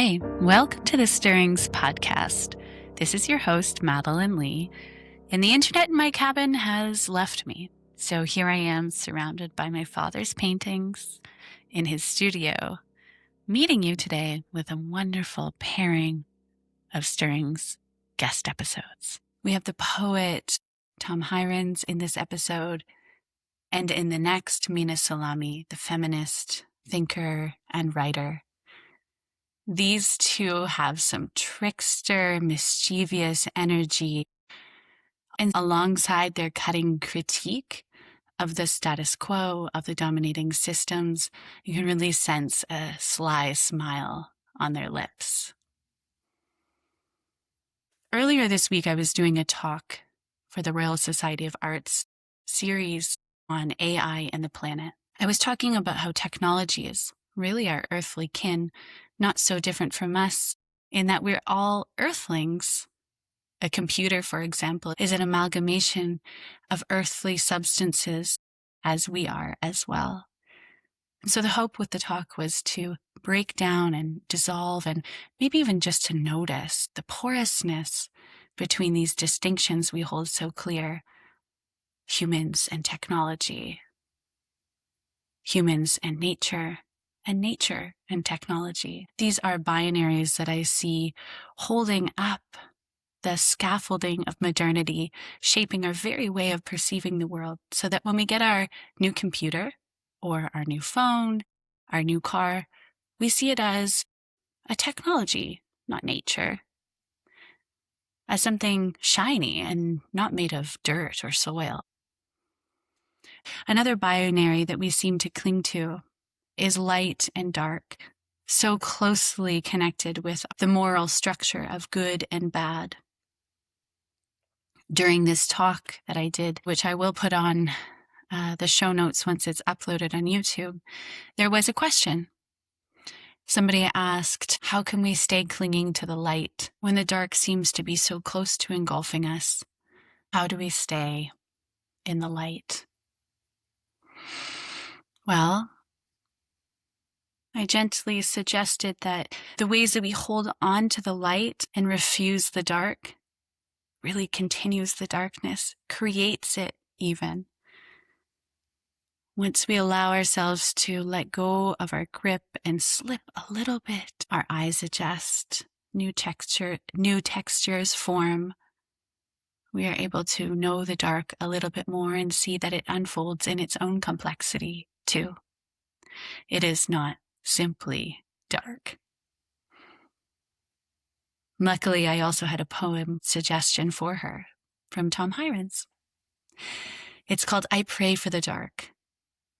Hi, welcome to the Stirrings podcast. This is your host, Madeline Lee, and the internet in my cabin has left me. So here I am surrounded by my father's paintings in his studio, meeting you today with a wonderful pairing of Stirrings guest episodes. We have the poet Tom Hirons in this episode, and in the next, Mina Salami, the feminist, thinker, and writer. These two have some trickster, mischievous energy, and alongside their cutting critique of the status quo, of the dominating systems, you can really sense a sly smile on their lips. Earlier this week, I was doing a talk for the Royal Society of Arts series on AI and the planet. I was talking about how technology is really our earthly kin, not so different from us in that we're all earthlings. A computer, for example, is an amalgamation of earthly substances as we are as well. So the hope with the talk was to break down and dissolve and maybe even just to notice the porousness between these distinctions we hold so clear. Humans and technology, humans and nature and technology. These are binaries that I see holding up the scaffolding of modernity, shaping our very way of perceiving the world, so that when we get our new computer or our new phone, our new car, we see it as a technology, not nature, as something shiny and not made of dirt or soil. Another binary that we seem to cling to is light and dark, so closely connected with the moral structure of good and bad. During this talk that I did, which I will put on the show notes once it's uploaded on YouTube, there was a question. Somebody asked, how can we stay clinging to the light when the dark seems to be so close to engulfing us? How do we stay in the light? Well, I gently suggested that the ways that we hold on to the light and refuse the dark really continues the darkness, creates it even. Once we allow ourselves to let go of our grip and slip a little bit, our eyes adjust, new textures form. We are able to know the dark a little bit more and see that it unfolds in its own complexity too. It is not simply dark. Luckily, I also had a poem suggestion for her from Tom Hirons. It's called I Pray for the Dark,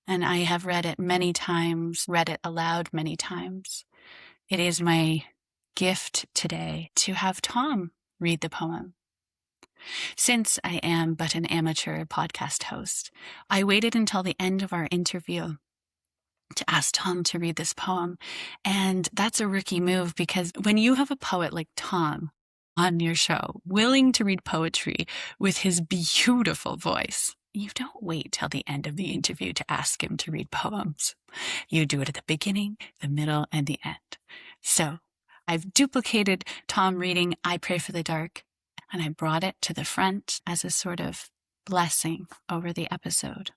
and I have read it many times, read it aloud many times. It is my gift today to have Tom read the poem. Since I am but an amateur podcast host, I waited until the end of our interview to ask Tom to read this poem. And that's a rookie move, because when you have a poet like Tom on your show, willing to read poetry with his beautiful voice, you don't wait till the end of the interview to ask him to read poems. You do it at the beginning, the middle, and the end. So I've duplicated Tom reading I Pray for the Dark, and I brought it to the front as a sort of blessing over the episode.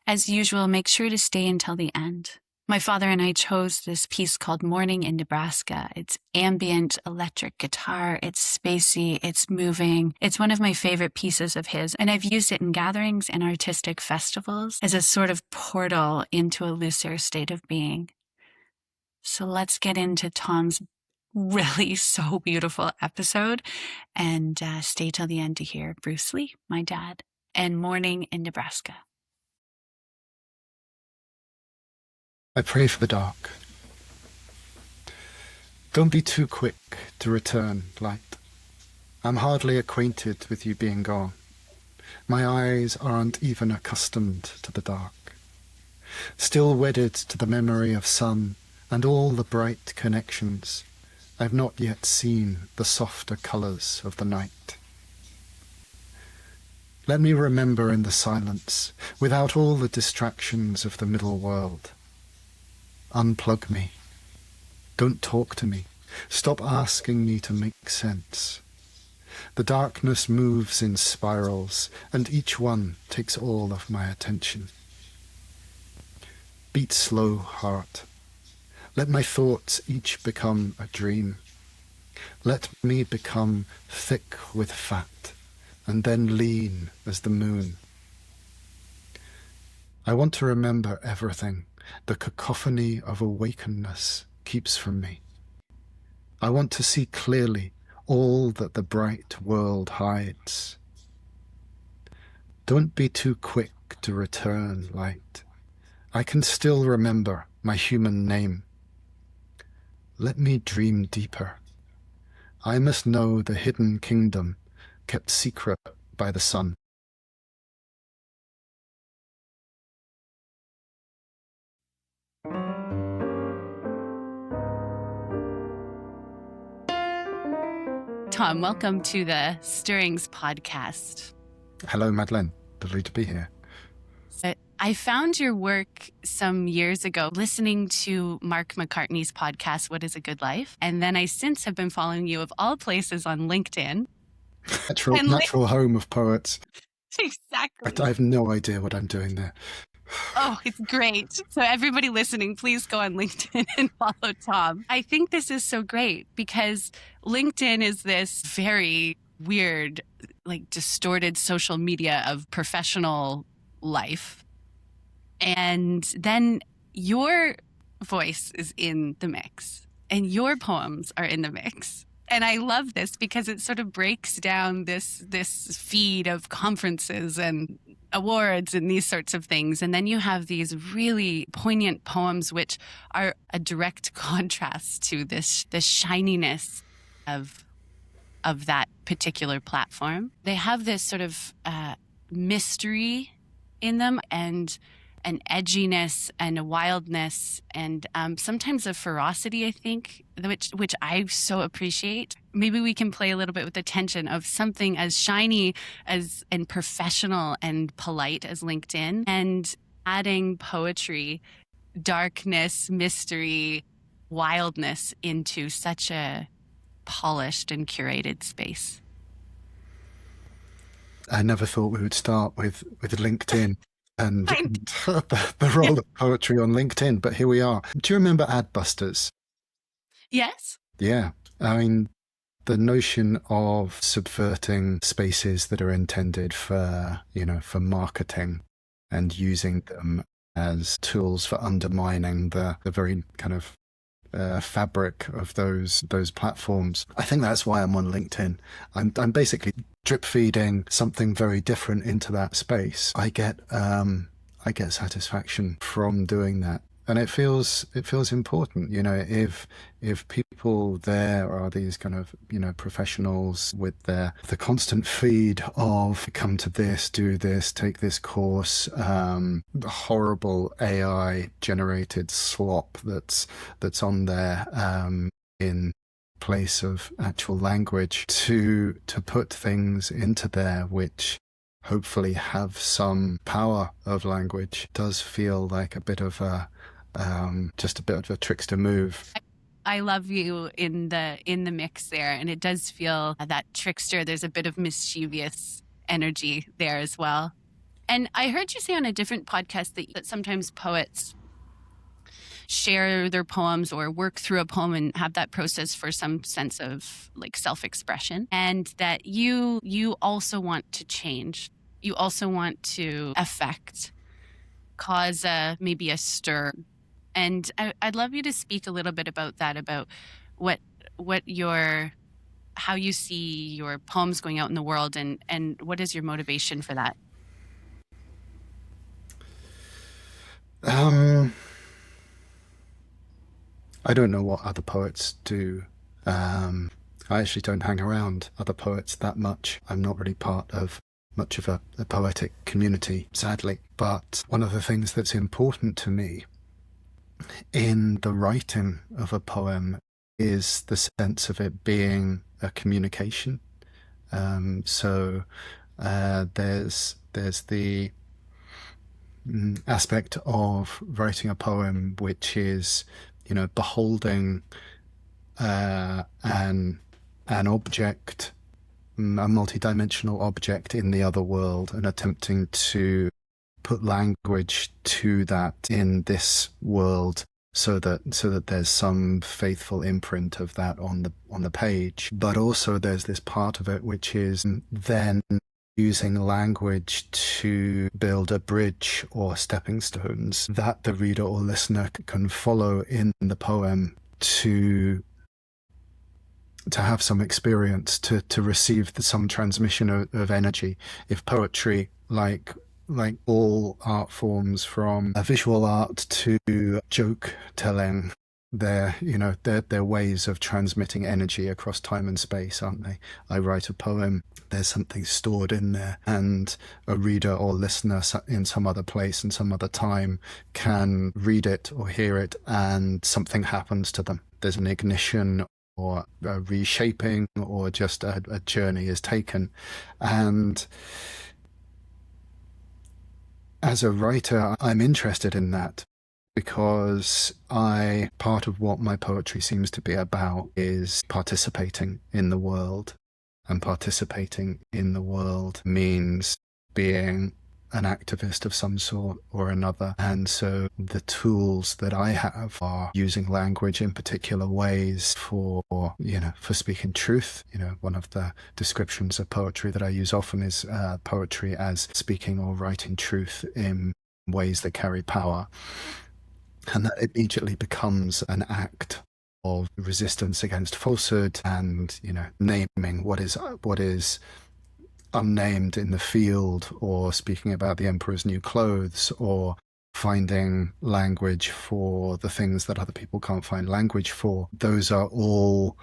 As usual, make sure to stay until the end. My father and I chose this piece called Morning in Nebraska. It's ambient electric guitar. It's spacey. It's moving. It's one of my favorite pieces of his. And I've used it in gatherings and artistic festivals as a sort of portal into a looser state of being. So let's get into Tom's really so beautiful episode and stay till the end to hear Bruce Lee, my dad, and Morning in Nebraska. I pray for the dark. Don't be too quick to return, light. I'm hardly acquainted with you being gone. My eyes aren't even accustomed to the dark. Still wedded to the memory of sun and all the bright connections, I've not yet seen the softer colours of the night. Let me remember in the silence, without all the distractions of the middle world. Unplug me. Don't talk to me. Stop asking me to make sense. The darkness moves in spirals, and each one takes all of my attention. Beat slow, heart. Let my thoughts each become a dream. Let me become thick with fat, and then lean as the moon. I want to remember everything the cacophony of awakenness keeps from me. I want to see clearly all that the bright world hides. Don't be too quick to return, light. I can still remember my human name. Let me dream deeper. I must know the hidden kingdom kept secret by the sun. Tom, welcome to the Stirrings podcast. Hello, Madeleine. Lovely to be here. I found your work some years ago listening to Mark McCartney's podcast, What is a Good Life? And then I since have been following you of all places on LinkedIn. Natural home of poets. Exactly. I have no idea what I'm doing there. Oh, it's great. So everybody listening, please go on LinkedIn and follow Tom. I think this is so great because LinkedIn is this very weird, like distorted social media of professional life. And then your voice is in the mix and your poems are in the mix. And I love this because it sort of breaks down this feed of conferences and awards and these sorts of things. And then you have these really poignant poems, which are a direct contrast to this shininess of that particular platform. They have this sort of mystery in them and an edginess and a wildness and sometimes a ferocity, I think, which I so appreciate. Maybe we can play a little bit with the tension of something as shiny as and professional and polite as LinkedIn and adding poetry, darkness, mystery, wildness into such a polished and curated space. I never thought we would start with LinkedIn. And the role of poetry on LinkedIn, but here we are. Do you remember Adbusters? Yes. Yeah. I mean, the notion of subverting spaces that are intended for, for marketing and using them as tools for undermining the very kind of fabric of those platforms. I think that's why I'm on LinkedIn. I'm basically drip feeding something very different into that space. I get satisfaction from doing that, and it feels important. If people there are these kind of professionals with the constant feed of come to this, do this, take this course, the horrible AI generated slop that's on there in place of actual language, to put things into there which hopefully have some power of language, does feel like a bit of a trickster move. I love you in the mix there, and it does feel that trickster. There's a bit of mischievous energy there as well. And I heard you say on a different podcast that sometimes poets share their poems or work through a poem and have that process for some sense of like self-expression, and that you also want to change. You also want to cause maybe a stir. And I'd love you to speak a little bit about that, about how you see your poems going out in the world, and what is your motivation for that? I don't know what other poets do. I actually don't hang around other poets that much. I'm not really part of much of a poetic community, sadly. But one of the things that's important to me in the writing of a poem is the sense of it being a communication. So there's the aspect of writing a poem which is beholding an object, a multidimensional object in the other world, and attempting to put language to that in this world, so that there's some faithful imprint of that on the page. But also there's this part of it which is then using language to build a bridge or stepping stones that the reader or listener can follow in the poem to have some experience, to receive some transmission of energy. If poetry, like all art forms, from visual art to joke telling, they're ways of transmitting energy across time and space, aren't they? I write a poem, there's something stored in there, and a reader or listener in some other place and some other time can read it or hear it, and something happens to them. There's an ignition or a reshaping, or just a journey is taken. And as a writer, I'm interested in that, because part of what my poetry seems to be about is participating in the world. And participating in the world means being an activist of some sort or another. And so the tools that I have are using language in particular ways for speaking truth. One of the descriptions of poetry that I use often is poetry as speaking or writing truth in ways that carry power. And that immediately becomes an act of resistance against falsehood, and naming what is unnamed in the field, or speaking about the emperor's new clothes, or finding language for the things that other people can't find language for. Those are all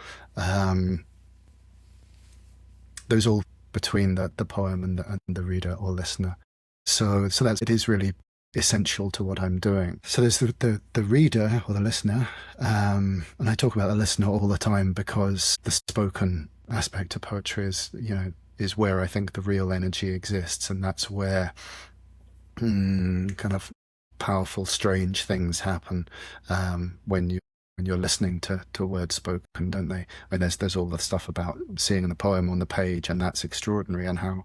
between the poem and the reader or listener. So it is really essential to what I'm doing. So there's the reader or the listener, and I talk about the listener all the time, because the spoken aspect of poetry is where I think the real energy exists, and that's where kind of powerful, strange things happen when you're listening to words spoken, don't they? I mean, there's all the stuff about seeing the poem on the page, and that's extraordinary, and how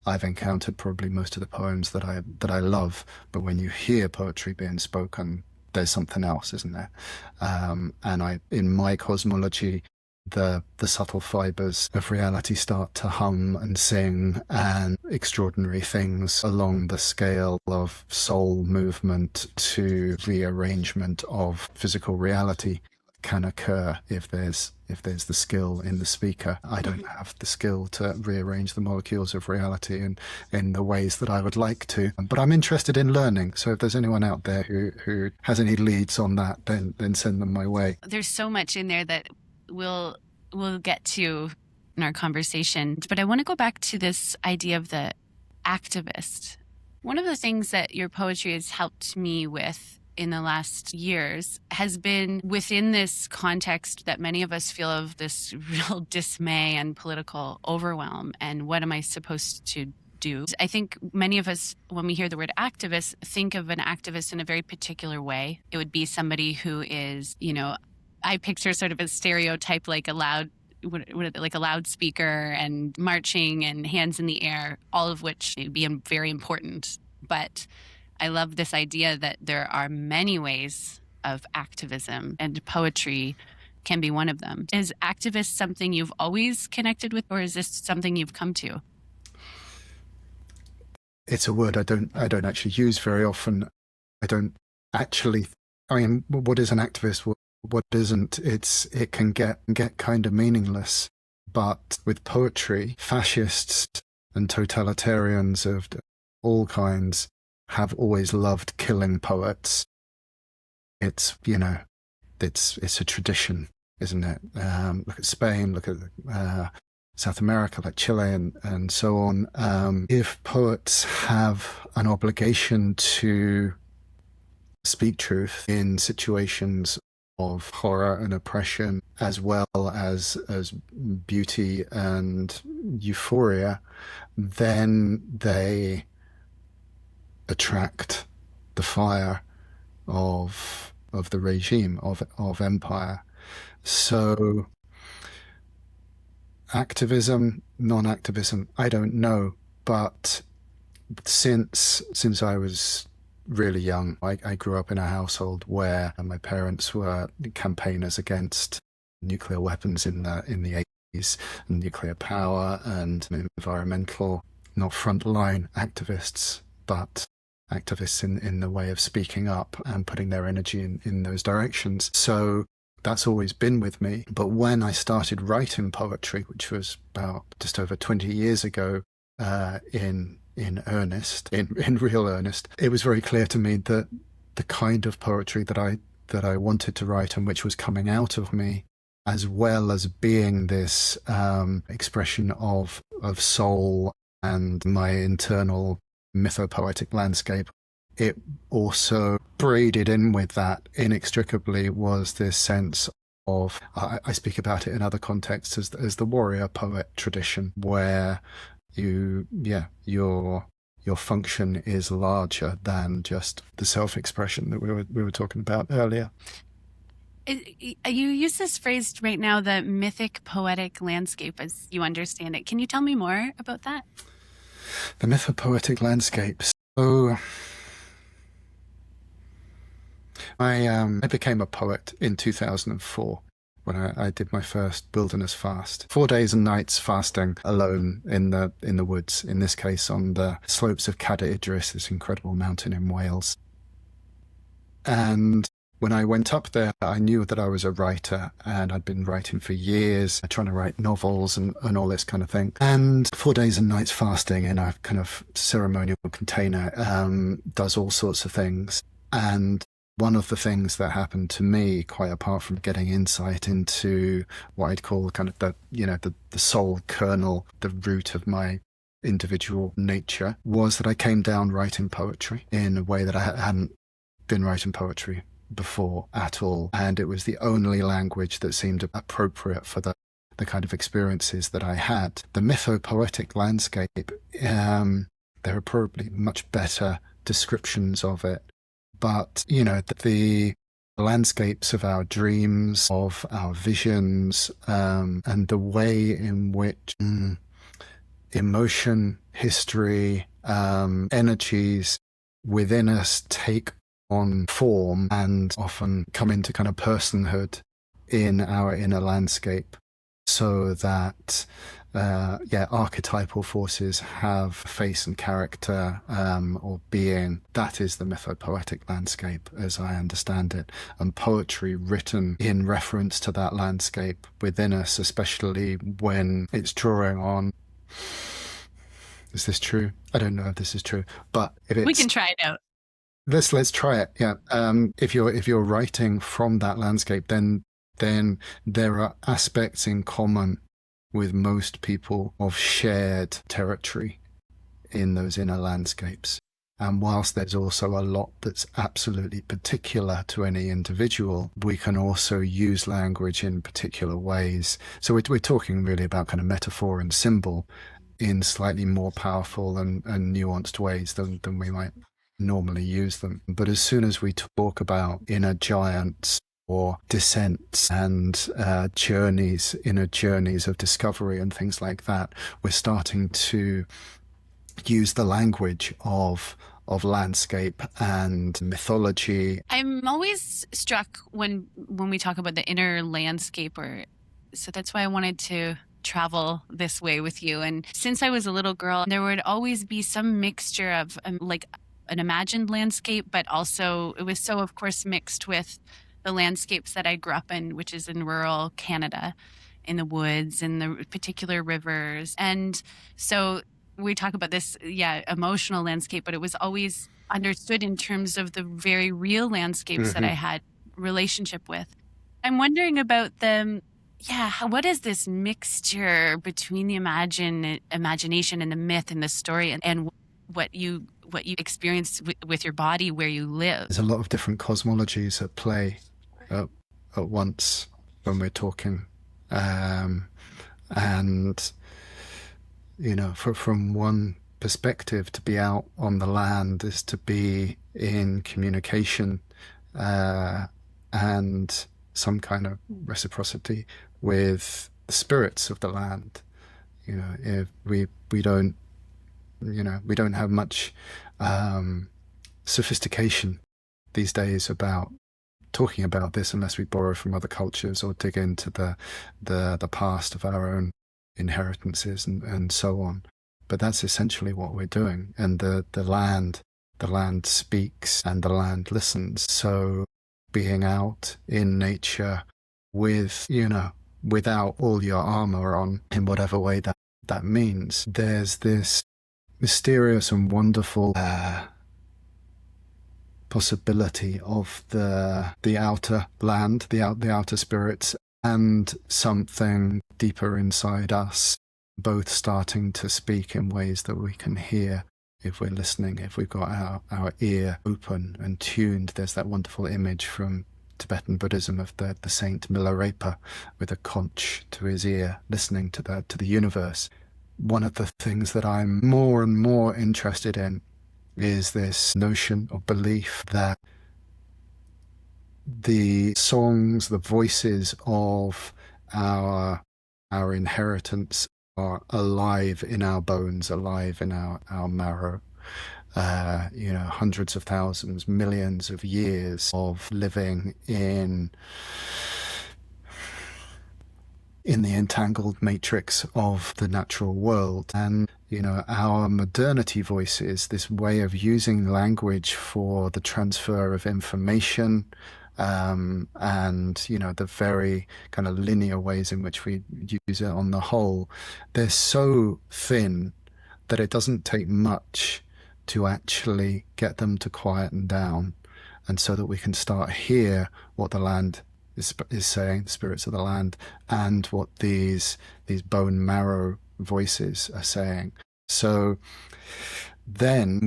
I've encountered probably most of the poems that I love. But when you hear poetry being spoken, there's something else, isn't there? And in my cosmology, the subtle fibers of reality start to hum and sing, and extraordinary things along the scale of soul movement to rearrangement of physical reality can occur if there's the skill in the speaker. I don't have the skill to rearrange the molecules of reality in the ways that I would like to, but I'm interested in learning. So if there's anyone out there who has any leads on that, then send them my way. There's so much in there that we'll get to in our conversation, but I want to go back to this idea of the activist. One of the things that your poetry has helped me with in the last years has been within this context that many of us feel of this real dismay and political overwhelm, and what am I supposed to do? I think many of us, when we hear the word activist, think of an activist in a very particular way. It would be somebody who is, I picture sort of a stereotype, like a loudspeaker and marching and hands in the air, all of which would be very important. But I love this idea that there are many ways of activism, and poetry can be one of them. Is activist something you've always connected with, or is this something you've come to? It's a word I don't actually use very often. I don't actually. I mean, what is an activist? What isn't? It can get kind of meaningless. But with poetry, fascists and totalitarians of all kinds have always loved killing poets. It's a tradition, isn't it? Look at Spain, look at South America, like Chile, and so on. If poets have an obligation to speak truth in situations of horror and oppression, as well as beauty and euphoria, then they attract the fire of of the regime of empire. So activism, non-activism, I don't know, but since I was really young, I grew up in a household where my parents were campaigners against nuclear weapons in the 80s, and nuclear power, and environmental, not frontline activists, but activists in the way of speaking up and putting their energy in those directions. So that's always been with me. But when I started writing poetry, which was about just over 20 years ago, in earnest, in real earnest, it was very clear to me that the kind of poetry that I wanted to write, and which was coming out of me, as well as being this expression of soul and my internal mythopoetic landscape, it also braided in with that inextricably was this sense of, I speak about it in other contexts as the warrior poet tradition, where your function is larger than just the self-expression that we were talking about earlier. You use this phrase right now, the mythic poetic landscape, as you understand it. Can you tell me more about that? The mythopoetic landscape. So I became a poet in 2004 when I did my first wilderness fast. 4 days and nights fasting alone in the woods, in this case on the slopes of Cadair Idris, this incredible mountain in Wales. And when I went up there, I knew that I was a writer, and I'd been writing for years, trying to write novels and all this kind of thing. And 4 days and nights fasting in a kind of ceremonial container does all sorts of things. And one of the things that happened to me, quite apart from getting insight into what I'd call kind of the soul kernel, the root of my individual nature, was that I came down writing poetry in a way that I hadn't been writing poetry before at all. And it was the only language that seemed appropriate for the kind of experiences that I had. The mythopoetic landscape, there are probably much better descriptions of it. But, the landscapes of our dreams, of our visions, and the way in which emotion, history, energies within us take on form and often come into kind of personhood in our inner landscape, so that archetypal forces have face and character, or being. That is the mythopoetic landscape as I understand it, and poetry written in reference to that landscape within us, especially when it's drawing on. Is this true? I don't know if this is true, but if it's, we can try it out. Let's try it. Yeah. If you're writing from that landscape, then there are aspects in common with most people of shared territory in those inner landscapes. And whilst there's also a lot that's absolutely particular to any individual, we can also use language in particular ways. So we're talking really about kind of metaphor and symbol in slightly more powerful and nuanced ways than we might normally use them. But as soon as we talk about inner giants or descents and inner journeys of discovery and things like that, we're starting to use the language of landscape and mythology. I'm always struck when we talk about the inner landscape, so that's why I wanted to travel this way with you. And since I was a little girl, there would always be some mixture of like an imagined landscape, but also it was so, of course, mixed with the landscapes that I grew up in, which is in rural Canada, in the woods, in the particular rivers. And so we talk about this, emotional landscape, but it was always understood in terms of the very real landscapes that I had relationship with. I'm wondering about what is this mixture between the imagination and the myth and the story and what you experience with your body where you live? There's a lot of different cosmologies at play at once when we're talking, and from one perspective, to be out on the land is to be in communication and some kind of reciprocity with the spirits of the land. If we don't, we don't have much sophistication these days about talking about this unless we borrow from other cultures or dig into the past of our own inheritances and so on. But that's essentially what we're doing. And the land speaks and the land listens. So being out in nature with, without all your armor on, in whatever way that means, there's this mysterious and wonderful possibility of the outer land, the outer spirits, and something deeper inside us, both starting to speak in ways that we can hear if we're listening, if we've got our ear open and tuned. There's that wonderful image from Tibetan Buddhism of the saint Milarepa with a conch to his ear, listening to the universe. One of the things that I'm more and more interested in is this notion of belief that the songs, the voices of our inheritance are alive in our bones, alive in our marrow. Hundreds of thousands, millions of years of living in the entangled matrix of the natural world. And, our modernity voices, this way of using language for the transfer of information, and, the very kind of linear ways in which we use it on the whole, they're so thin that it doesn't take much to actually get them to quieten down, and so that we can start hear what the land is saying, the spirits of the land, and what these bone marrow voices are saying. So then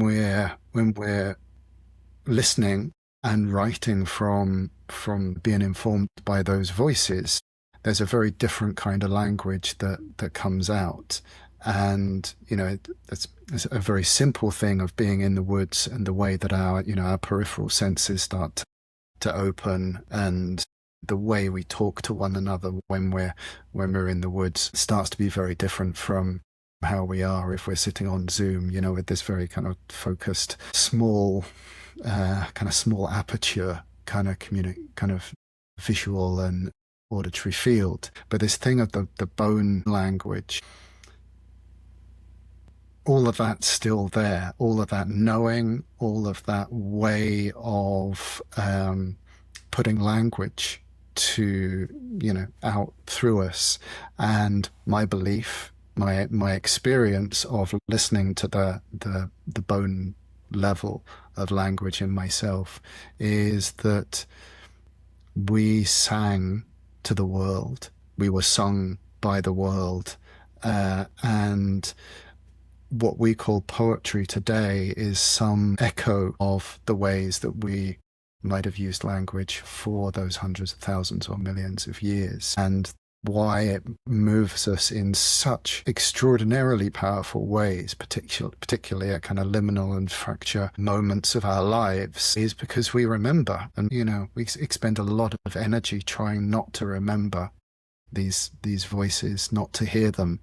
when we're listening and writing from being informed by those voices, there's a very different kind of language that comes out. And it's a very simple thing of being in the woods and the way that our peripheral senses start to open, and the way we talk to one another when we're in the woods starts to be very different from how we are if we're sitting on Zoom, with this very kind of focused, small aperture kind of visual and auditory field. But this thing of the bone language, all of that's still there, all of that knowing, all of that way of putting language to out through us. And my belief, my experience of listening to the bone level of language in myself is that we sang to the world, we were sung by the world, and what we call poetry today is some echo of the ways that we might have used language for those hundreds of thousands or millions of years, and why it moves us in such extraordinarily powerful ways, particularly at kind of liminal and fracture moments of our lives, is because we remember. And we expend a lot of energy trying not to remember these voices, not to hear them,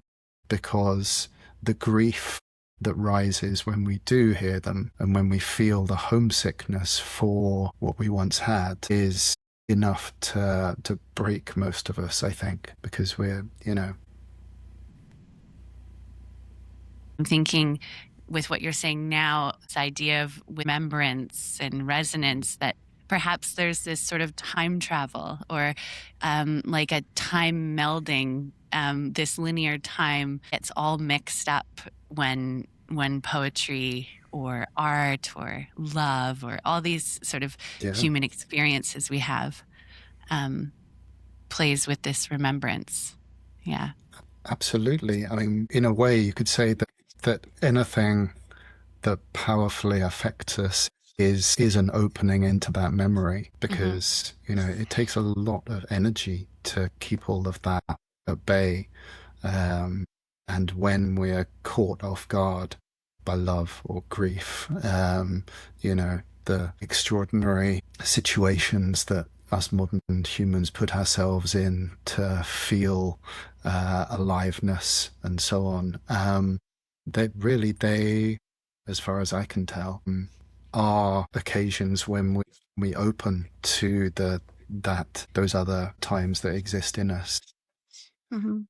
because the grief that rises when we do hear them and when we feel the homesickness for what we once had is enough to break most of us, I think, because we're, I'm thinking with what you're saying now, this idea of remembrance and resonance, that perhaps there's this sort of time travel or like a time melding. This linear time gets all mixed up when poetry or art or love or all these sort of human experiences we have plays with this remembrance. Yeah. Absolutely. I mean, in a way, you could say that anything that powerfully affects us is an opening into that memory, because it takes a lot of energy to keep all of that at bay, and when we're caught off guard by love or grief, the extraordinary situations that us modern humans put ourselves in to feel aliveness and so on. They, as far as I can tell, are occasions when we open to those other times that exist in us. Mm-hmm.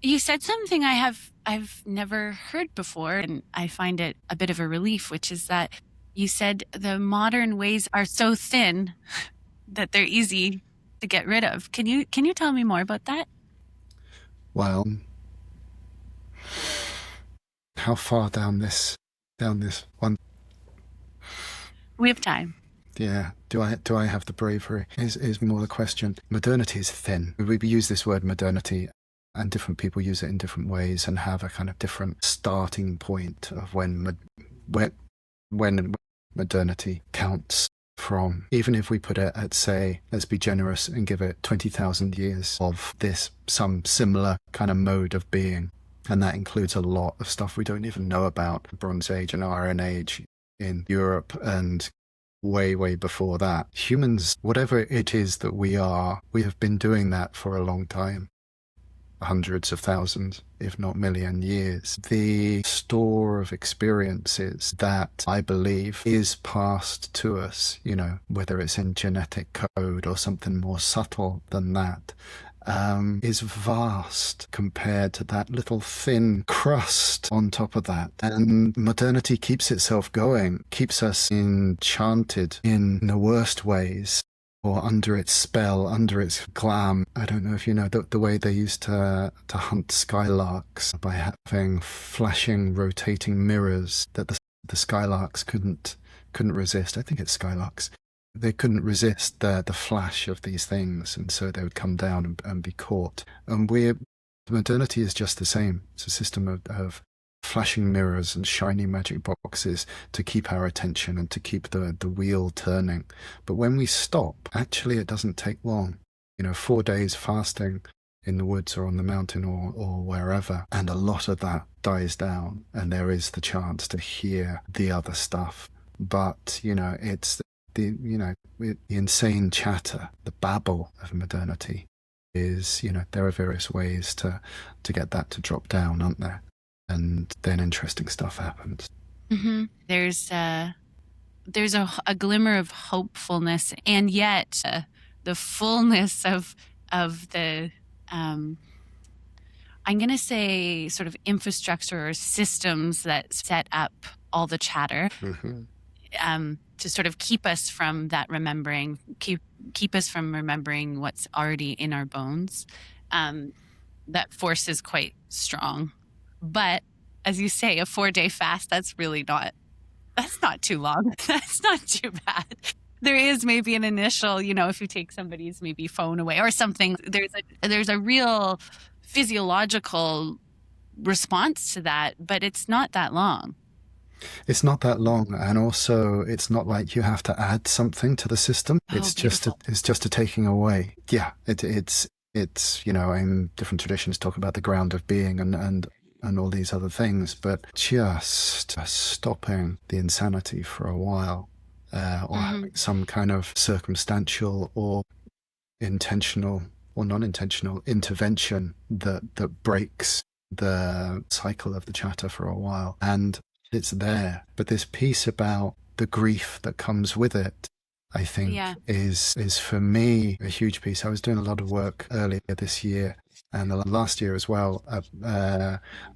You said something I've never heard before, and I find it a bit of a relief, which is that you said the modern ways are so thin that they're easy to get rid of. Can you tell me more about that? Well, how far down this one? We have time. Yeah, do I have the bravery? Is more the question. Modernity is thin. We use this word modernity, and different people use it in different ways and have a kind of different starting point of when modernity counts from. Even if we put it at, say, let's be generous and give it 20,000 years of this, some similar kind of mode of being. And that includes a lot of stuff we don't even know about. The Bronze Age and Iron Age in Europe and way before that. Humans, whatever it is that we are, we have been doing that for a long time. Hundreds of thousands, if not million years. The store of experiences that I believe is passed to us, whether it's in genetic code or something more subtle than that, is vast compared to that little thin crust on top of that. And modernity keeps itself going, keeps us enchanted in the worst ways, or under its spell, under its glam. I don't know if you know the way they used to hunt skylarks by having flashing, rotating mirrors that the skylarks couldn't resist. I think it's skylarks. They couldn't resist the flash of these things, and so they would come down and be caught. And modernity is just the same. It's a system of flashing mirrors and shiny magic boxes to keep our attention and to keep the wheel turning. But when we stop, actually it doesn't take long. 4 days fasting in the woods or on the mountain or wherever, and a lot of that dies down, and there is the chance to hear the other stuff. But it's the insane chatter, the babble of modernity is, there are various ways to get that to drop down, aren't there? And then interesting stuff happens. Mm-hmm. There's a glimmer of hopefulness, and yet the fullness of the I'm going to say sort of infrastructure or systems that set up all the chatter. Mm-hmm. To sort of keep us from that remembering, keep us from remembering what's already in our bones. That force is quite strong. But as you say, a 4-day fast, that's not too long. That's not too bad. There is maybe an initial, if you take somebody's maybe phone away or something, there's a real physiological response to that, but it's not that long. It's not that long, and also it's not like you have to add something to the system. It's just a taking away. Yeah, it's in different traditions talk about the ground of being and all these other things, but just stopping the insanity for a while, or having some kind of circumstantial or intentional or non-intentional intervention that breaks the cycle of the chatter for a while. And it's there. But this piece about the grief that comes with it, I think, is for me a huge piece. I was doing a lot of work earlier this year and the last year as well,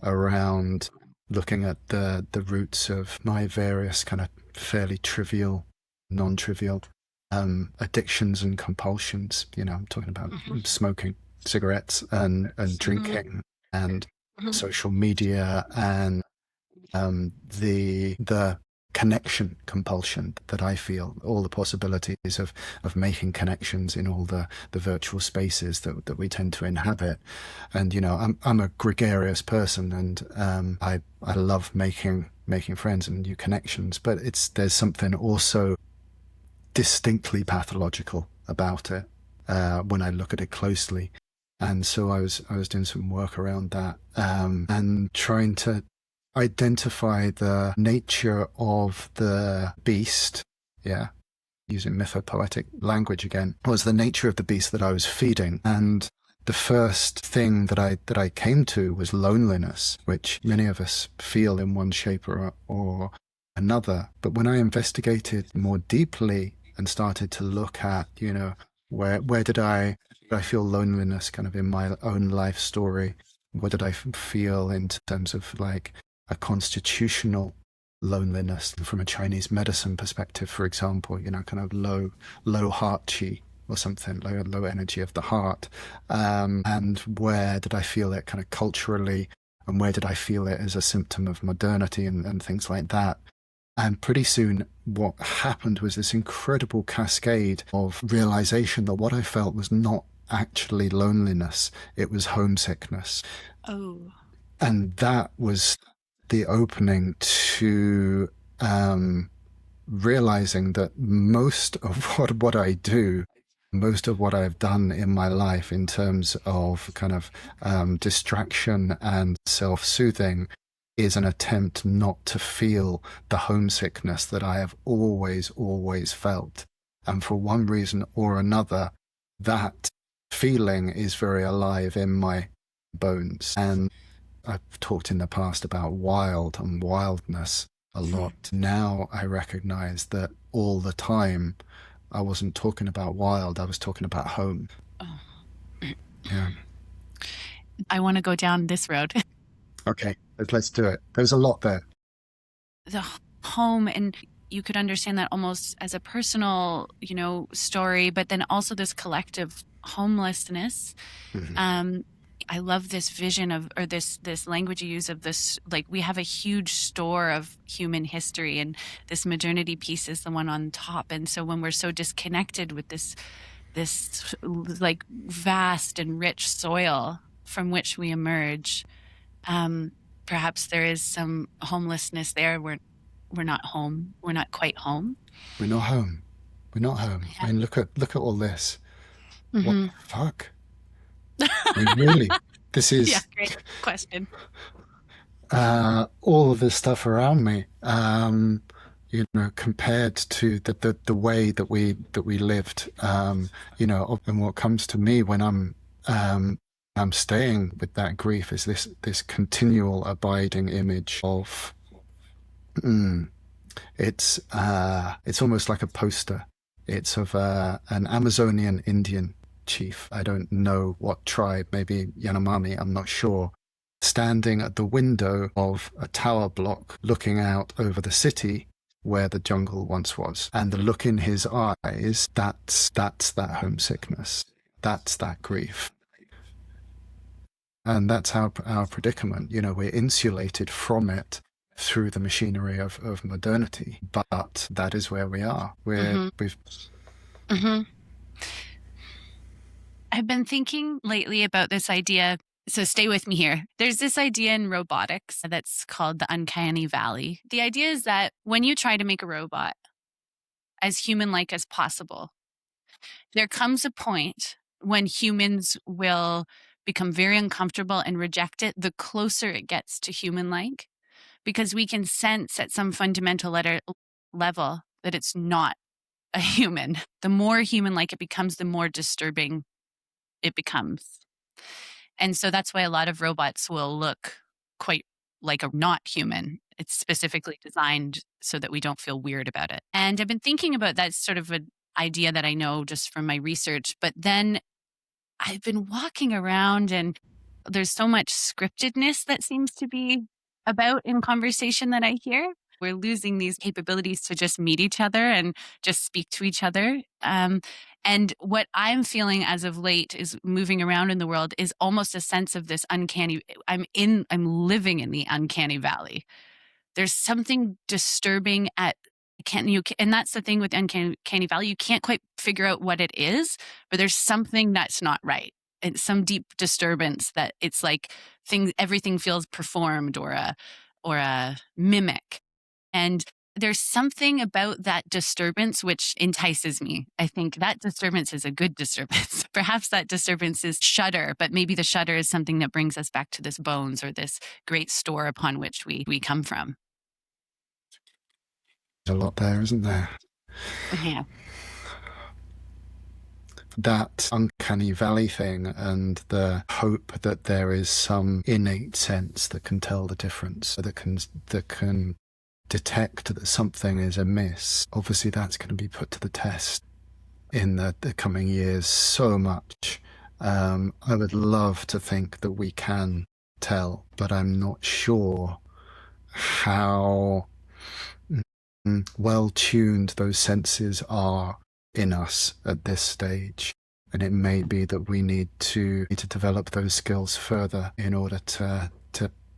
around looking at the roots of my various kind of fairly trivial, non-trivial addictions and compulsions. I'm talking about smoking cigarettes and drinking and social media and the connection compulsion that I feel, all the possibilities of making connections in all the virtual spaces that we tend to inhabit. And I'm a gregarious person, and I love making friends and new connections, but there's something also distinctly pathological about it when I look at it closely. And so I was doing some work around that, and trying to identify the nature of the beast, using mythopoetic language again, was the nature of the beast that I was feeding. And the first thing that I came to was loneliness, which many of us feel in one shape or another. But when I investigated more deeply and started to look at, where did I feel loneliness kind of in my own life story? What did I feel in terms of like a constitutional loneliness from a Chinese medicine perspective, for example, kind of low heart qi or something, low energy of the heart. And where did I feel it kind of culturally, and where did I feel it as a symptom of modernity and things like that? And pretty soon what happened was this incredible cascade of realization that what I felt was not actually loneliness, it was homesickness. Oh. And that was the opening to realizing that most of what I do, most of what I've done in my life in terms of kind of distraction and self-soothing is an attempt not to feel the homesickness that I have always felt. And for one reason or another, that feeling is very alive in my bones. And I've talked in the past about wild and wildness a lot. Now I recognize that all the time I wasn't talking about wild, I was talking about home. Oh. Yeah. I want to go down this road. Okay, let's do it. There's a lot there. The home, and you could understand that almost as a personal, story, but then also this collective homelessness. Mm-hmm. I love this vision of, or this language you use of this, like we have a huge store of human history, and this modernity piece is the one on top. And so when we're so disconnected with this like vast and rich soil from which we emerge, perhaps there is some homelessness there. We're not home. We're not quite home. We're not home. We're not home. Yeah. I mean, look at all this. Mm-hmm. What the fuck? I mean, really, this is Yeah, great question. all of this stuff around me. Compared to the way that we lived, and what comes to me when I'm staying with that grief is this continual abiding image of it's almost like a poster. It's of an Amazonian Indian chief. I don't know what tribe, maybe Yanomami, I'm not sure, standing at the window of a tower block looking out over the city where the jungle once was. And the look in his eyes, that's that homesickness. That's that grief. And that's our predicament. We're insulated from it through the machinery of modernity, but that is where we are. I've been thinking lately about this idea. So stay with me here. There's this idea in robotics that's called the uncanny valley. The idea is that when you try to make a robot as human-like as possible, there comes a point when humans will become very uncomfortable and reject it the closer it gets to human-like, because we can sense at some fundamental level that it's not a human. The more human-like it becomes, the more disturbing it becomes. And so that's why a lot of robots will look quite like a not human. It's specifically designed so that we don't feel weird about it. And I've been thinking about that sort of an idea that I know just from my research, but then I've been walking around and there's so much scriptedness that seems to be about in conversation that I hear. We're losing these capabilities to just meet each other and just speak to each other. And what I'm feeling as of late is moving around in the world is almost a sense of this uncanny. I'm living in the uncanny valley. There's something disturbing and that's the thing with uncanny valley. You can't quite figure out what it is, but there's something that's not right. It's some deep disturbance that it's like everything feels performed or a mimic. And there's something about that disturbance which entices me. I think that disturbance is a good disturbance. Perhaps that disturbance is shudder, but maybe the shudder is something that brings us back to this bones or this great store upon which we come from. There's a lot there, isn't there? Yeah. That uncanny valley thing and the hope that there is some innate sense that can tell the difference, that can detect that something is amiss. Obviously, that's going to be put to the test in the coming years so much. I would love to think that we can tell, but I'm not sure how well tuned those senses are in us at this stage. And it may be that we need to develop those skills further in order to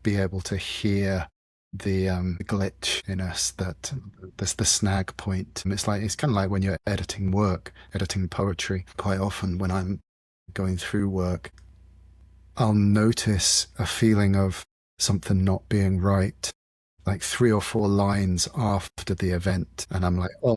be able to hear the glitch in us, that there's the snag point. It's kind of like when you're editing work, editing poetry. Quite often when I'm going through work, I'll notice a feeling of something not being right, like 3 or 4 lines after the event, and I'm like, oh,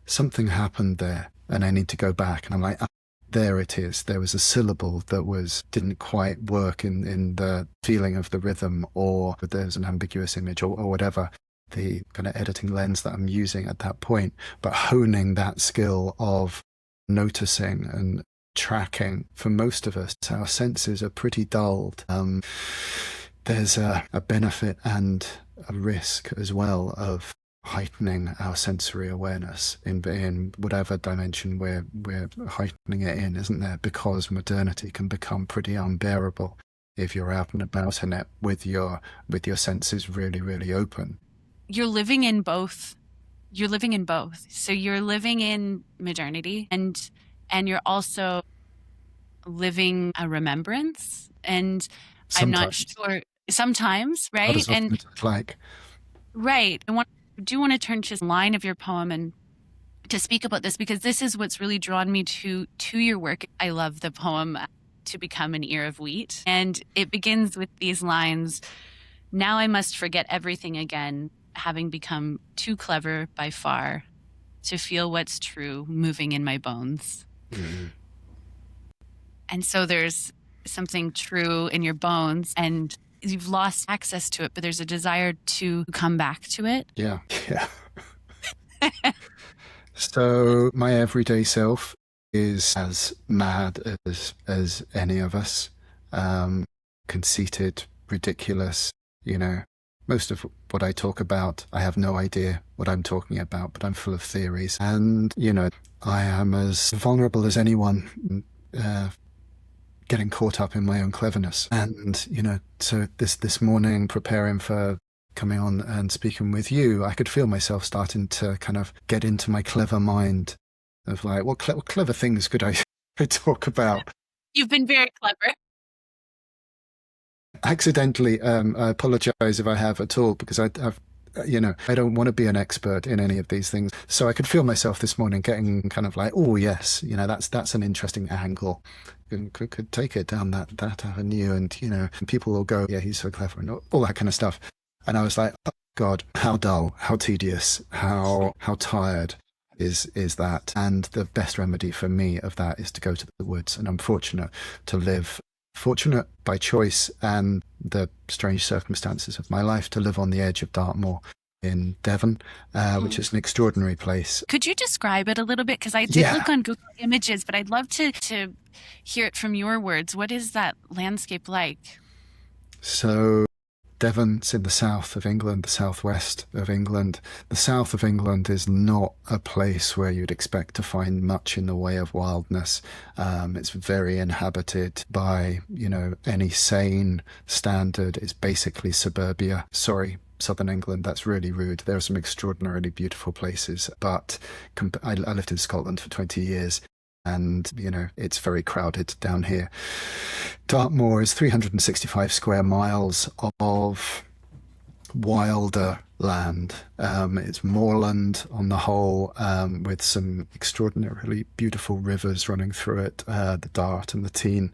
something happened there, and I need to go back, and I'm like, ah, there it is. There was a syllable that didn't quite work in the feeling of the rhythm, or there's an ambiguous image, or whatever the kind of editing lens that I'm using at that point. But honing that skill of noticing and tracking, for most of us, our senses are pretty dulled. There's a benefit and a risk as well of heightening our sensory awareness in whatever dimension we're heightening it in, isn't there? Because modernity can become pretty unbearable if you're out and about in it with your senses really, really open. You're living in both. You're living in both. So you're living in modernity, and you're also living a remembrance. And I'm not Sometimes, sure sometimes, not right? as And often as I'd like. right. Do want to turn to the line of your poem and to speak about this, because this is what's really drawn me to your work. I love the poem To Become an Ear of Wheat. And it begins with these lines: "Now I must forget everything again, having become too clever by far to feel what's true moving in my bones." Mm. And so there's something true in your bones, and you've lost access to it, but there's a desire to come back to it. Yeah, yeah. So my everyday self is as mad as any of us, conceited, ridiculous. You know, most of what I talk about, I have no idea what I'm talking about, but I'm full of theories. And I am as vulnerable as anyone, getting caught up in my own cleverness. And so this morning, preparing for coming on and speaking with you, I could feel myself starting to kind of get into my clever mind of like, what clever things could I talk about? You've been very clever. Accidentally, I apologize if I have at all, because I've I don't want to be an expert in any of these things. So I could feel myself this morning getting kind of like, oh yes, that's an interesting angle. Could take it down that avenue, and and people will go, yeah, he's so clever, and all that kind of stuff. And I was like, oh God, how dull, how tedious, how tired is that? And the best remedy for me of that is to go to the woods. And I'm fortunate by choice and the strange circumstances of my life, to live on the edge of Dartmoor in Devon, which is an extraordinary place. Could you describe it a little bit? Because I did Yeah. look on Google Images, but I'd love to hear it from your words. What is that landscape like? So Devon's in the south of England, the southwest of England. The south of England is not a place where you'd expect to find much in the way of wildness. It's very inhabited by, any sane standard. It's basically suburbia. Sorry, southern England, that's really rude. There are some extraordinarily beautiful places, but I lived in Scotland for 20 years. And, it's very crowded down here. Dartmoor is 365 square miles of wilder land. It's moorland on the whole, with some extraordinarily beautiful rivers running through it, the Dart and the Tean,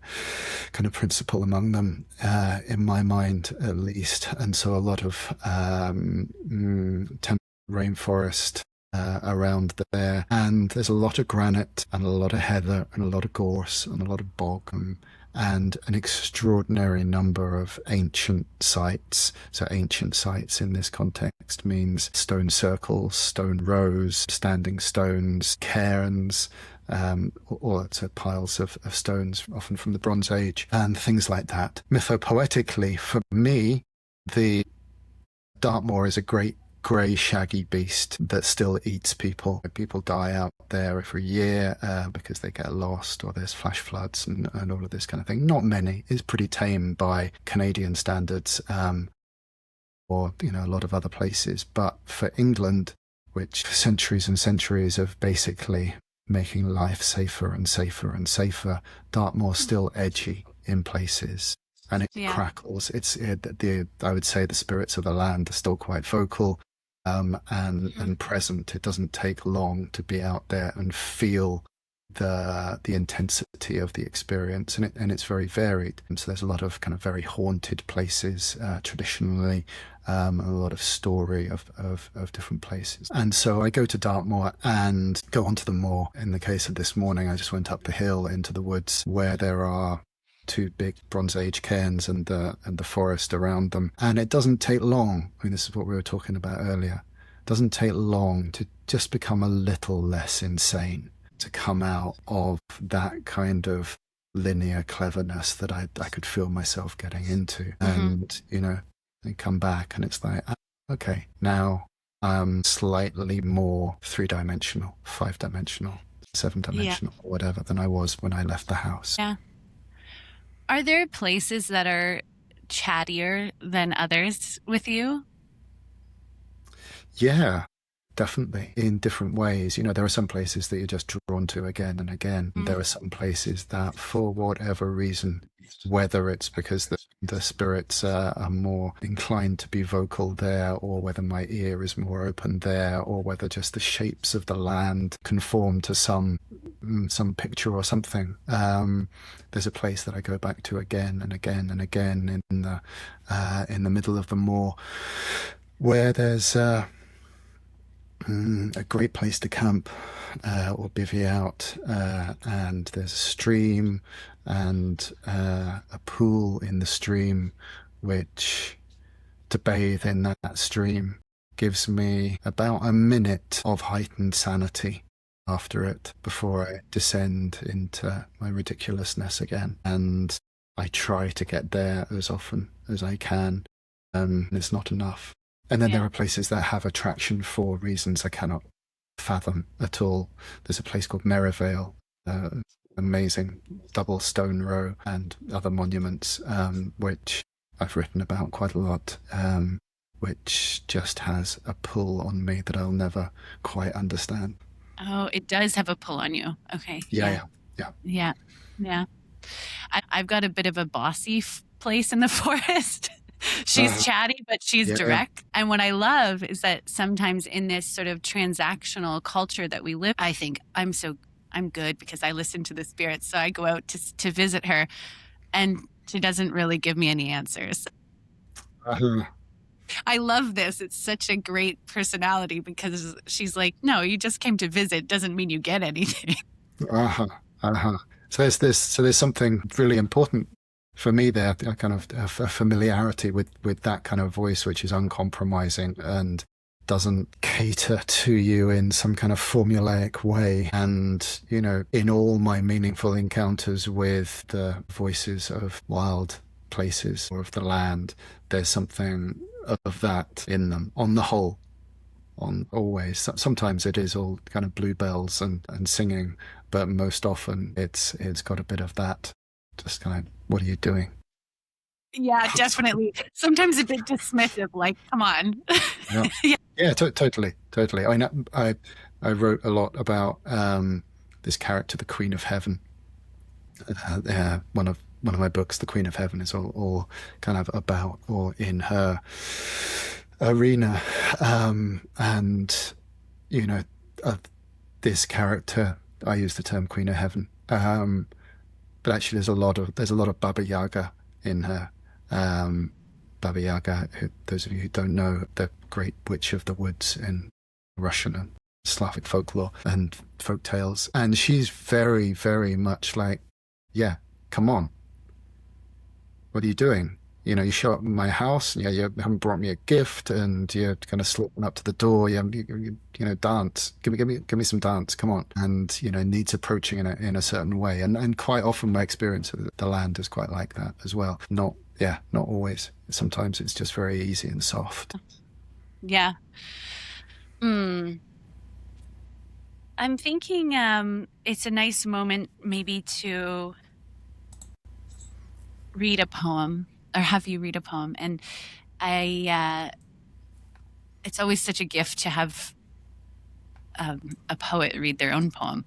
kind of principal among them, in my mind at least. And so a lot of temperate rainforest around there, and there's a lot of granite and a lot of heather and a lot of gorse and a lot of bog, and an extraordinary number of ancient sites. So ancient sites in this context means stone circles, stone rows, standing stones, cairns, or so piles of stones, often from the Bronze Age, and things like that. Mythopoetically, for me, the Dartmoor is a great grey, shaggy beast that still eats people. People die out there every year because they get lost, or there's flash floods and all of this kind of thing. Not many. It's pretty tame by Canadian standards, or a lot of other places. But for England, which for centuries and centuries of basically making life safer and safer and safer, Dartmoor's still edgy in places. And it crackles. I would say the spirits of the land are still quite vocal and present. It doesn't take long to be out there and feel the intensity of the experience, and it's very varied. And so there's a lot of kind of very haunted places traditionally, a lot of story of different places. And so I go to Dartmoor and go onto the moor. In the case of this morning, I just went up the hill into the woods where there are two big Bronze Age cairns and the forest around them. And it doesn't take long. I mean, this is what we were talking about earlier. It doesn't take long to just become a little less insane, to come out of that kind of linear cleverness that I could feel myself getting into. And, and come back and it's like, okay, now I'm slightly more 3-dimensional, 5-dimensional, 7-dimensional, or whatever than I was when I left the house. Yeah. Are there places that are chattier than others with you? Yeah, definitely, in different ways. There are some places that you're just drawn to again and again. There are some places that, for whatever reason, whether it's because the spirits are more inclined to be vocal there, or whether my ear is more open there, or whether just the shapes of the land conform to some picture or something. There's a place that I go back to again and again and again in the middle of the moor, where there's a great place to camp or bivvy out, and there's a stream and a pool in the stream, which to bathe in that stream gives me about a minute of heightened sanity after it before I descend into my ridiculousness again. And I try to get there as often as I can. It's not enough. And then there are places that have attraction for reasons I cannot fathom at all. There's a place called Merivale, amazing double stone row and other monuments, which I've written about quite a lot, which just has a pull on me that I'll never quite understand. Oh, it does have a pull on you. Okay. Yeah. I've got a bit of a bossy place in the forest. She's chatty, but she's direct. And what I love is that sometimes in this sort of transactional culture that we live, I think I'm good because I listen to the spirits. So I go out to visit her, and she doesn't really give me any answers. I love this. It's such a great personality because she's like, no, you just came to visit. Doesn't mean you get anything. So there's something really important for me there, a kind of a familiarity with that kind of voice, which is uncompromising and doesn't cater to you in some kind of formulaic way. And, in all my meaningful encounters with the voices of wild places or of the land, there's something of that in them on the whole. Always. Sometimes it is all kind of bluebells and singing, but most often it's got a bit of that. Just kind of, what are you doing? Yeah, definitely. Sometimes a bit dismissive, like, come on. Totally. I wrote a lot about this character, the Queen of Heaven. One of my books, The Queen of Heaven, is all kind of about or in her arena, and this character, I use the term Queen of Heaven. But actually, there's a lot of Baba Yaga in her. Baba Yaga, those of you who don't know, the great witch of the woods in Russian and Slavic folklore and folk tales. And she's very, very much like, come on, what are you doing? You know, you show up at my house, and yeah, you haven't brought me a gift, and you're kind of slipping up to the door. You know, dance. Give me some dance. Come on. And you know, needs approaching in a certain way. And quite often, my experience of the land is quite like that as well. Not always. Sometimes it's just very easy and soft. Yeah. Hmm. I'm thinking it's a nice moment maybe to read a poem or have you read a poem. And it's always such a gift to have a poet read their own poem.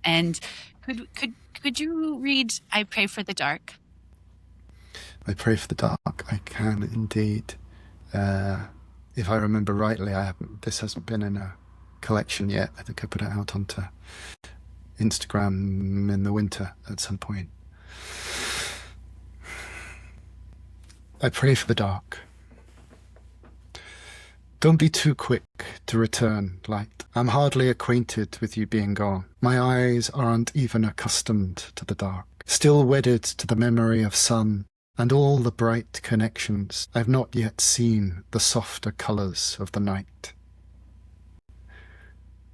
And could you read "I Pray for the Dark"? I pray for the dark. I can indeed. If I remember rightly, this hasn't been in a collection yet. I think I put it out onto Instagram in the winter at some point. I pray for the dark. Don't be too quick to return, light. I'm hardly acquainted with you being gone. My eyes aren't even accustomed to the dark. Still wedded to the memory of sun and all the bright connections, I've not yet seen the softer colours of the night.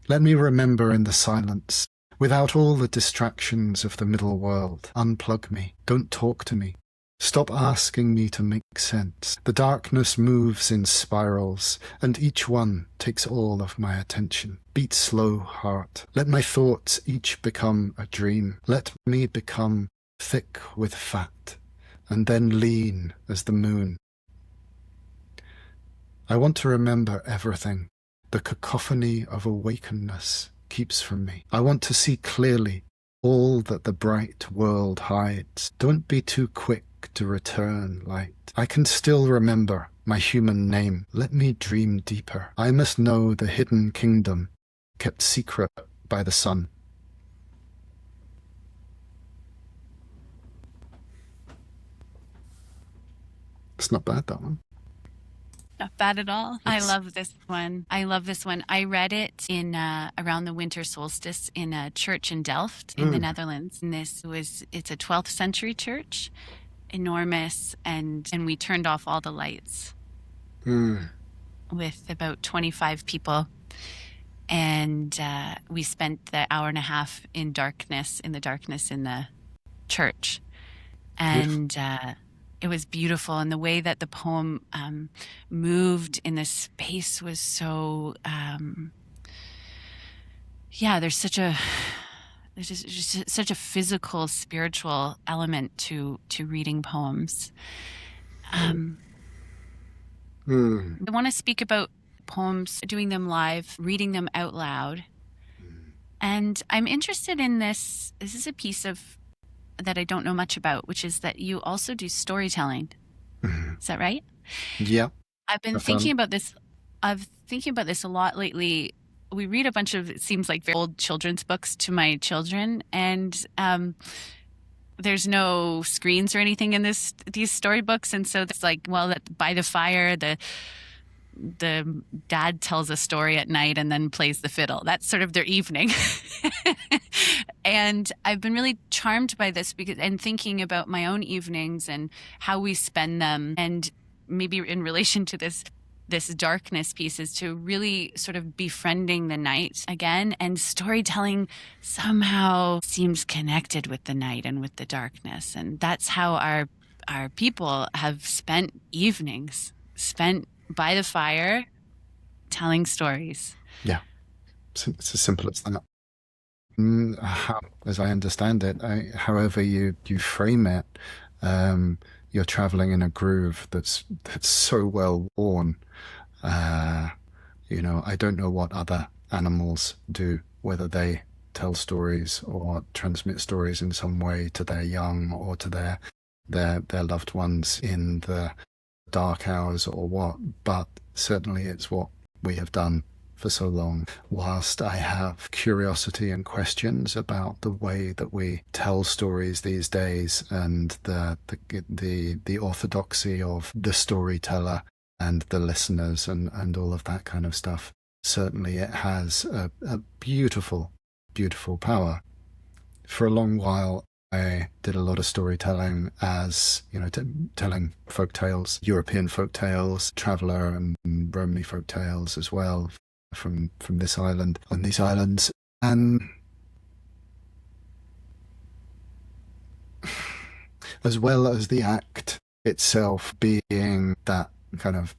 Let me remember in the silence, without all the distractions of the middle world. Unplug me. Don't talk to me. Stop asking me to make sense. The darkness moves in spirals, and each one takes all of my attention. Beat slow, heart. Let my thoughts each become a dream. Let me become thick with fat, and then lean as the moon. I want to remember everything the cacophony of awakeness keeps from me. I want to see clearly all that the bright world hides. Don't be too quick to return, light. I can still remember my human name. Let me dream deeper. I must know the hidden kingdom kept secret by the sun. It's not bad, that one. Not bad at all. I love this one. I read it in around the winter solstice in a church in Delft in the Netherlands. And it's a 12th century church, enormous, and we turned off all the lights with about 25 people. And we spent the hour and a half in the darkness in the church. And it was beautiful, and the way that the poem moved in the space was so there's just such a physical, spiritual element to reading poems. I want to speak about poems, doing them live, reading them out loud. And I'm interested in this is a piece of that I don't know much about, which is that you also do storytelling. Is that right? Yeah. I've been thinking about this. I've thinking about this a lot lately. We read a bunch of, it seems like, very old children's books to my children, and there's no screens or anything in these storybooks, and so it's like, well, by the fire, the dad tells a story at night and then plays the fiddle. That's sort of their evening. And I've been really charmed by this and thinking about my own evenings and how we spend them, and maybe in relation to this darkness piece is to really sort of befriending the night again, and storytelling somehow seems connected with the night and with the darkness. And that's how our people have spent evenings, spent by the fire telling stories. Yeah, it's as simple as that. As I understand it, however you frame it, you're traveling in a groove that's so well worn. You know, I don't know what other animals do, whether they tell stories or transmit stories in some way to their young or to their loved ones in the dark hours or what, but certainly it's what we have done for so long. Whilst I have curiosity and questions about the way that we tell stories these days and the orthodoxy of the storyteller and the listeners and all of that kind of stuff, certainly it has a beautiful, beautiful power. For a long while, I did a lot of storytelling as, telling folk tales, European folk tales, traveller and Romany folk tales as well from this island, on these islands. And as well as the act itself being that kind of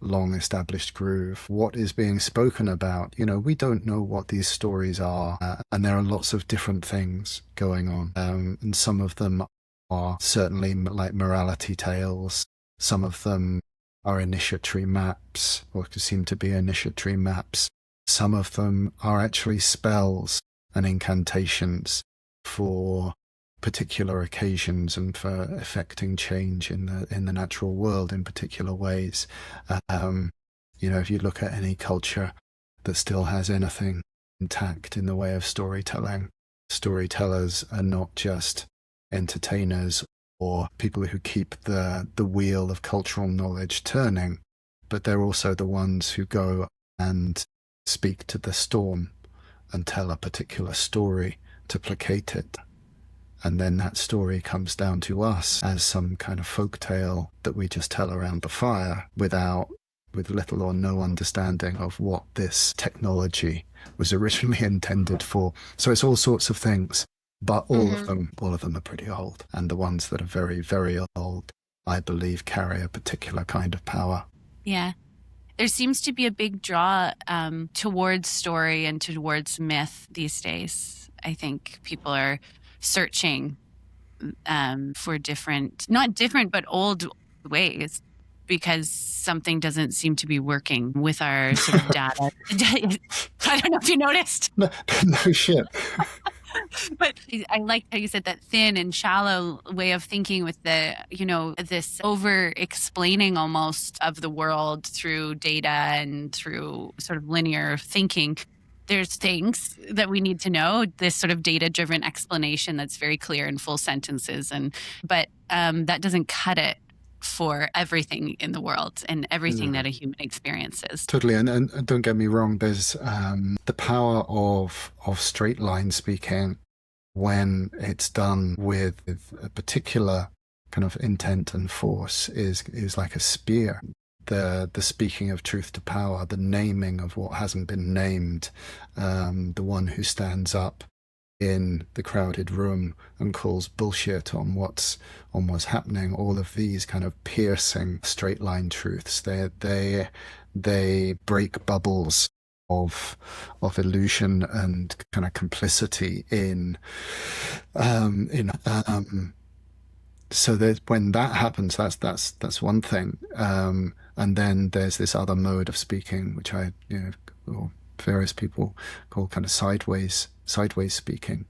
long established groove, what is being spoken about, we don't know what these stories are, and there are lots of different things going on, and some of them are certainly like morality tales, some of them are initiatory maps, or seem to be initiatory maps, some of them are actually spells and incantations for particular occasions and for effecting change in the natural world in particular ways. If you look at any culture that still has anything intact in the way of storytelling, storytellers are not just entertainers or people who keep the wheel of cultural knowledge turning, but they're also the ones who go and speak to the storm and tell a particular story to placate it. And then that story comes down to us as some kind of folk tale that we just tell around the fire with little or no understanding of what this technology was originally intended for. So it's all sorts of things, but all of them are pretty old. And the ones that are very, very old, I believe, carry a particular kind of power. Yeah. There seems to be a big draw towards story and towards myth these days. I think people are searching for not different, but old ways, because something doesn't seem to be working with our sort of data. I don't know if you noticed. No shit. But I like how you said that thin and shallow way of thinking with this over explaining almost of the world through data and through sort of linear thinking. There's things that we need to know, this sort of data-driven explanation that's very clear in full sentences. But that doesn't cut it for everything in the world and everything that a human experiences. Totally. And don't get me wrong, there's the power of straight line speaking when it's done with a particular kind of intent and force is like a spear. The speaking of truth to power, the naming of what hasn't been named, the one who stands up in the crowded room and calls bullshit on what's happening, all of these kind of piercing straight line truths, they break bubbles of illusion and kind of complicity so that when that happens, that's one thing, and then there's this other mode of speaking which or various people call kind of sideways speaking,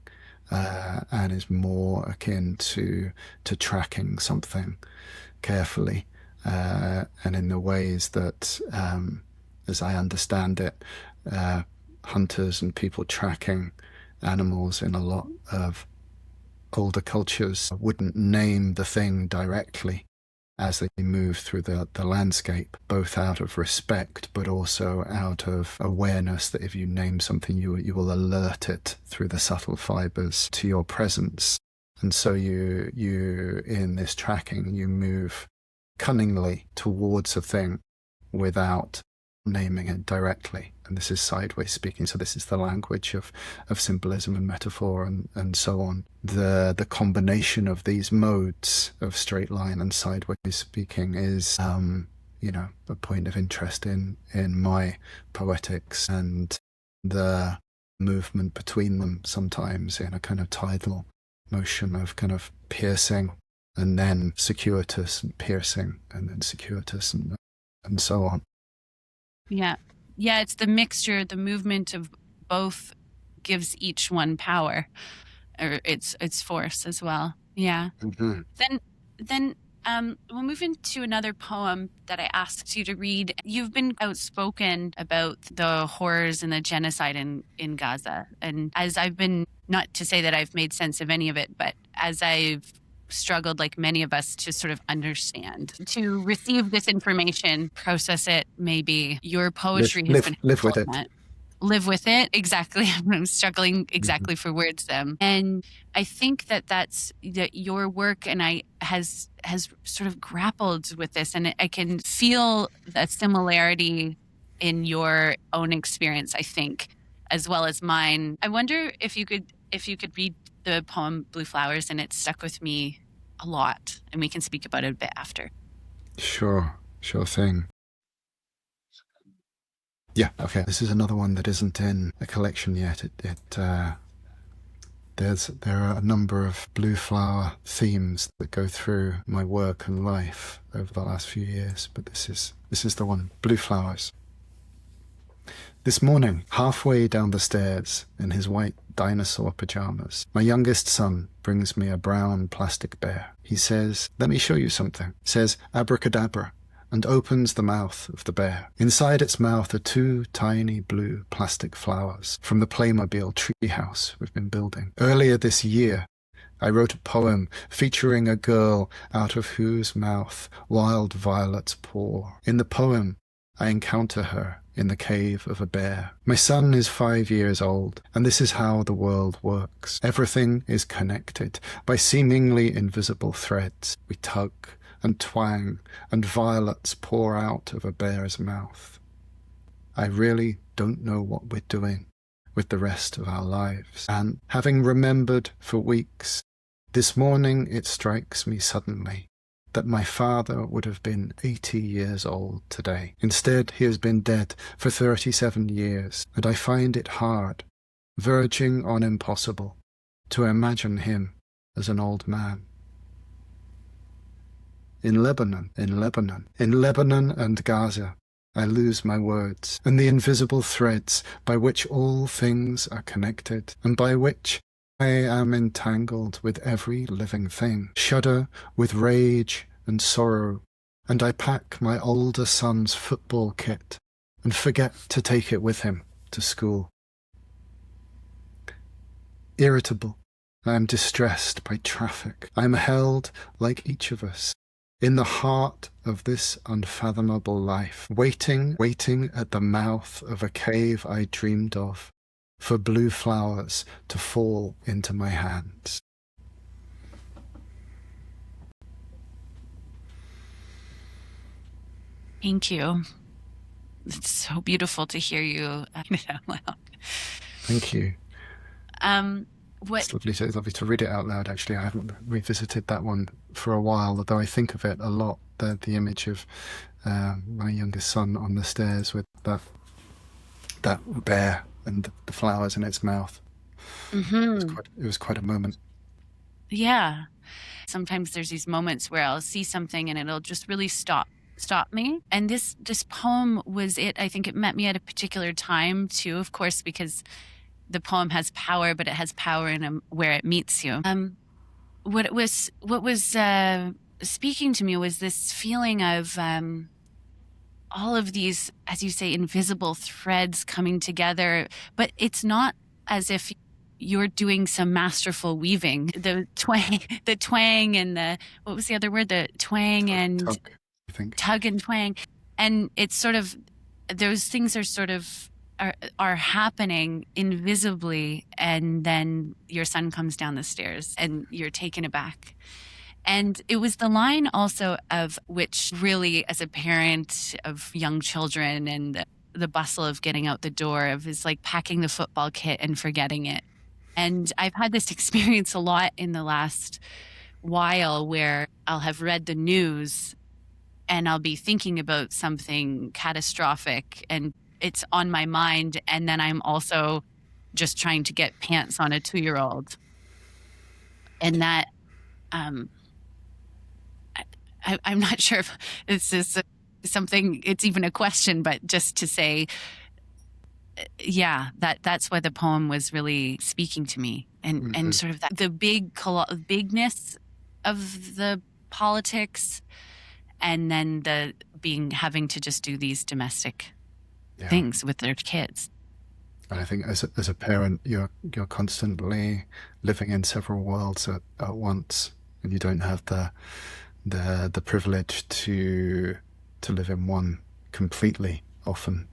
and is more akin to tracking something carefully, and in the ways that, as I understand it, hunters and people tracking animals in a lot of older cultures wouldn't name the thing directly as they move through the landscape, both out of respect but also out of awareness that if you name something, you will alert it through the subtle fibers to your presence. And so you in this tracking, you move cunningly towards a thing without naming it directly. And this is sideways speaking, so this is the language of symbolism and metaphor and so on. The combination of these modes of straight line and sideways speaking is a point of interest in my poetics, and the movement between them sometimes in a kind of tidal motion of kind of piercing and then circuitous, and piercing and then circuitous, and so on. Yeah, it's the mixture, the movement of both gives each one power, or its force as well. Yeah. Mm-hmm. Then we'll move into another poem that I asked you to read. You've been outspoken about the horrors and the genocide in Gaza. And as I've been, not to say that I've made sense of any of it, but as I've struggled, like many of us, to sort of understand, to receive this information, process it, maybe your poetry has been live with it. live with it. Exactly. I'm struggling exactly for words. And I think that your work and I has sort of grappled with this, and I can feel a similarity in your own experience, I think, as well as mine. I wonder if you could read the poem Blue Flowers, and it stuck with me a lot, and we can speak about it a bit after. Sure thing. Yeah, okay. This is another one that isn't in a collection yet. There are a number of blue flower themes that go through my work and life over the last few years, but this is the one. Blue flowers. This morning, halfway down the stairs in his white dinosaur pajamas, my youngest son brings me a brown plastic bear. He says, "Let me show you something," says abracadabra, and opens the mouth of the bear. Inside its mouth are 2 tiny blue plastic flowers from the Playmobil treehouse we've been building. Earlier this year, I wrote a poem featuring a girl out of whose mouth wild violets pour. In the poem, I encounter her in the cave of a bear. My son is 5 years old, and this is how the world works. Everything is connected by seemingly invisible threads. We tug and twang, and violets pour out of a bear's mouth. I really don't know what we're doing with the rest of our lives. And having remembered for weeks, this morning it strikes me suddenly that my father would have been 80 years old today. Instead, he has been dead for 37 years, and I find it hard, verging on impossible, to imagine him as an old man. In Lebanon and Gaza, I lose my words, and the invisible threads by which all things are connected, and by which I am entangled with every living thing, shudder with rage and sorrow, and I pack my older son's football kit and forget to take it with him to school. Irritable, I am distressed by traffic. I am held, like each of us, in the heart of this unfathomable life, waiting at the mouth of a cave I dreamed of, for blue flowers to fall into my hands. Thank you. It's so beautiful to hear you it out loud. Thank you. It's lovely to read it out loud, actually. I haven't revisited that one for a while, although I think of it a lot, the image of my youngest son on the stairs with that bear and the flowers in its mouth. Mm-hmm. It was quite a moment. Yeah. Sometimes there's these moments where I'll see something and it'll just really stop me. And this poem was it. I think it met me at a particular time too, of course, because the poem has power, but it has power in where it meets you. What was speaking to me was this feeling of all of these, as you say, invisible threads coming together, but it's not as if you're doing some masterful weaving. The twang and what was the other word? The twang and tug, I think. Tug and twang. And it's sort of, those things are sort of, are happening invisibly, and then your son comes down the stairs and you're taken aback. And it was the line also of which really, as a parent of young children and the bustle of getting out the door, of is like packing the football kit and forgetting it. And I've had this experience a lot in the last while where I'll have read the news and I'll be thinking about something catastrophic and it's on my mind. And then I'm also just trying to get pants on a 2-year-old. And that, I'm not sure if this is something, it's even a question, but just to say, yeah, that's why the poem was really speaking to me, and sort of that the bigness of the politics, and then the having to just do these domestic things with their kids. And I think as a parent, you're constantly living in several worlds at once, and you don't have the privilege to live in one completely often.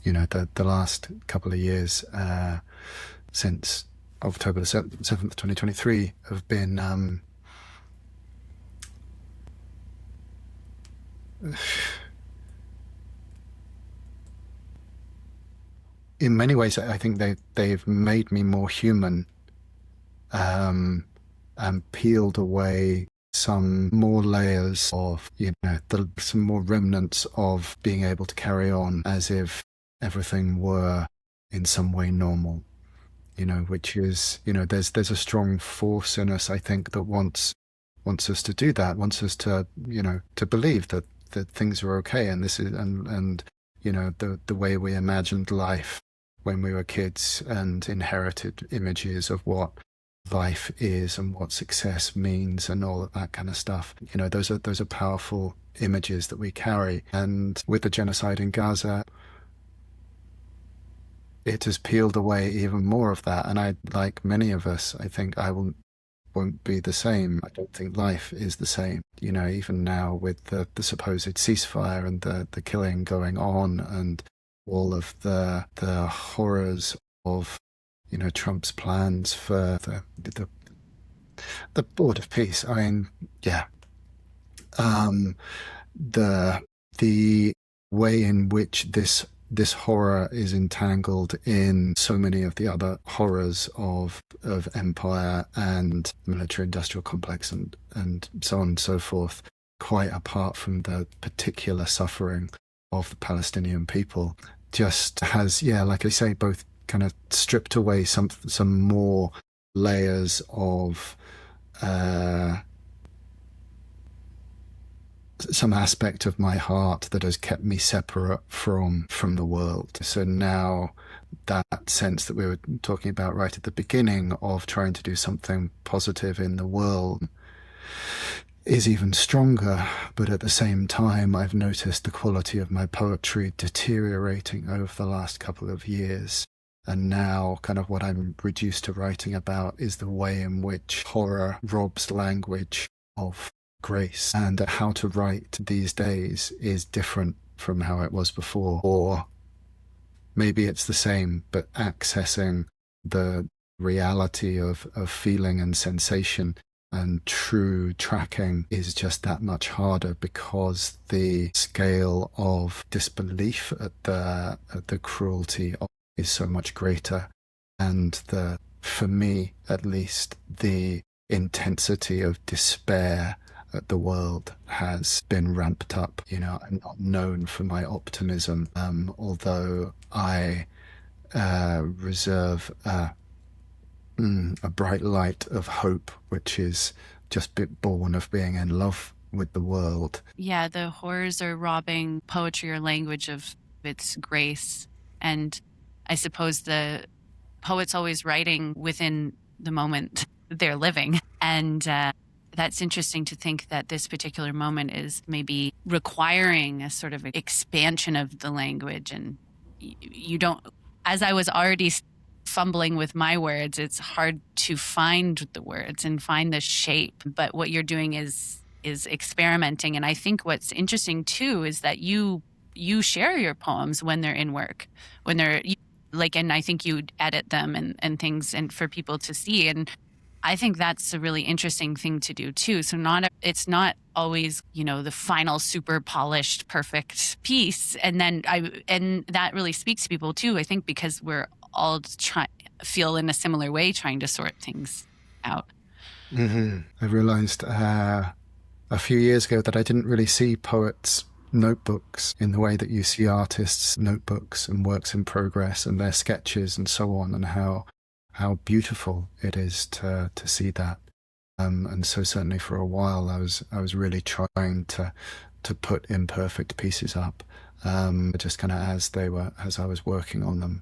You know, the last couple of years since October the 7th, 2023, have been in many ways, I think they've made me more human, and peeled away some more layers of, you know, some more remnants of being able to carry on as if everything were in some way normal. You know, which is, you know, there's a strong force in us, I think, that wants us to do that, wants us to, you know, to believe that things are okay, and this is and you know, the way we imagined life when we were kids and inherited images of what life is and what success means and all of that kind of stuff. You know, those are powerful images that we carry. And with the genocide in Gaza, it has peeled away even more of that. And I, like many of us, I think I won't be the same. I don't think life is the same. You know, even now with the supposed ceasefire and the killing going on and all of the horrors of, you know, Trump's plans for the board of peace. I mean, yeah, the way in which this horror is entangled in so many of the other horrors of empire and military industrial complex and so on and so forth, quite apart from the particular suffering of the Palestinian people, just has, yeah, like I say, both kind of stripped away some more layers of some aspect of my heart that has kept me separate from the world. So now that sense that we were talking about right at the beginning of trying to do something positive in the world is even stronger. But at the same time, I've noticed the quality of my poetry deteriorating over the last couple of years. And now kind of what I'm reduced to writing about is the way in which horror robs language of grace, and how to write these days is different from how it was before. Or maybe it's the same, but accessing the reality of feeling and sensation and true tracking is just that much harder, because the scale of disbelief at the cruelty is so much greater, and for me at least, the intensity of despair at the world has been ramped up. You know, I'm not known for my optimism, although I reserve a bright light of hope, which is just born of being in love with the world. Yeah, the horrors are robbing poetry or language of its grace. And I suppose the poet's always writing within the moment they're living. And that's interesting to think that this particular moment is maybe requiring a sort of expansion of the language. And you don't, as I was already fumbling with my words, it's hard to find the words and find the shape. But what you're doing is experimenting. And I think what's interesting too is that you share your poems when they're in work, when they're like, and I think you edit them and things and for people to see. And I think that's a really interesting thing to do too. So it's not always, you know, the final super polished, perfect piece. And that really speaks to people too, I think, because we're all feel in a similar way, trying to sort things out. Mm-hmm. I realized a few years ago that I didn't really see poets' notebooks in the way that you see artists' notebooks and works in progress and their sketches and so on, and how beautiful it is to see that. And so certainly for a while I was really trying to put imperfect pieces up, just kind of as I was working on them.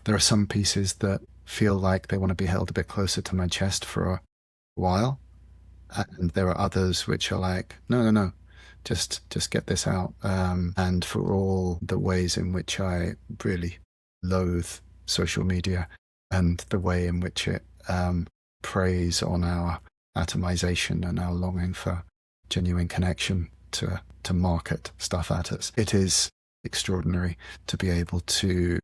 There are some pieces that feel like they want to be held a bit closer to my chest for a while, and there are others which are like, no, just get this out. And for all the ways in which I really loathe social media and the way in which it preys on our atomization and our longing for genuine connection to market stuff at us, it is extraordinary to be able to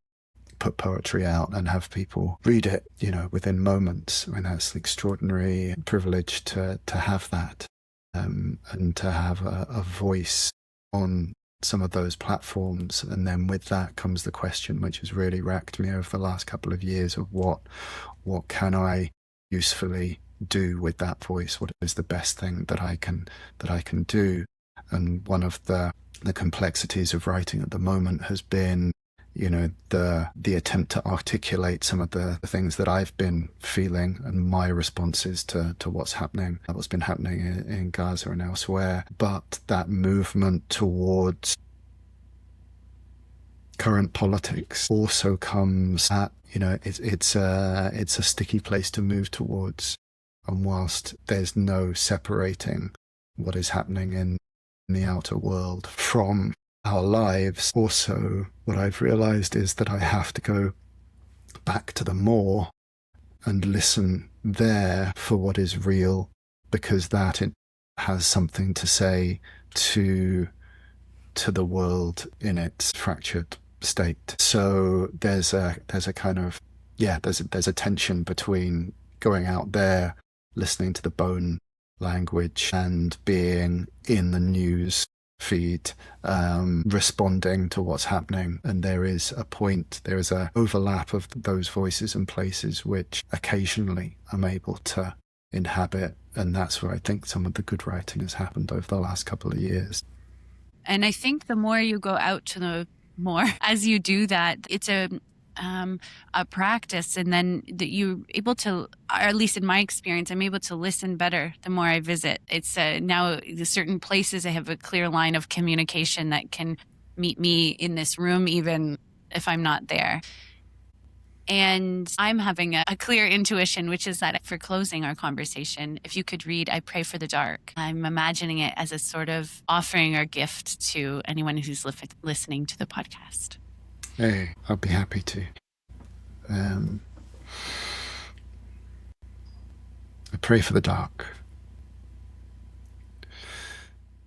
put poetry out and have people read it, within moments. I mean, that's an extraordinary privilege to have that, and to have a voice on some of those platforms. And then with that comes the question, which has really racked me over the last couple of years, of what can I usefully do with that voice? What is the best thing that I can do? And one of the complexities of writing at the moment has been, the attempt to articulate some of the things that I've been feeling and my responses to what's been happening in Gaza and elsewhere. But that movement towards current politics also comes at, it's a sticky place to move towards. And whilst there's no separating what is happening in the outer world from our lives, also what I've realized is that I have to go back to the more and listen there for what is real, because that it has something to say to the world in its fractured state. So there's a kind of, there's a tension between going out there, listening to the bone language, and being in the news feed, responding to what's happening. And there is a overlap of those voices and places which occasionally I'm able to inhabit. And that's where I think some of the good writing has happened over the last couple of years. And I think the more you go out to the more, as you do that, it's a practice, and then that you're able to, or at least in my experience, I'm able to listen better the more I visit. It's now certain places I have a clear line of communication that can meet me in this room, even if I'm not there. And I'm having a clear intuition, which is that for closing our conversation, if you could read I Pray for the Dark, I'm imagining it as a sort of offering or gift to anyone who's listening to the podcast. Hey, I'll be happy to. I pray for the dark.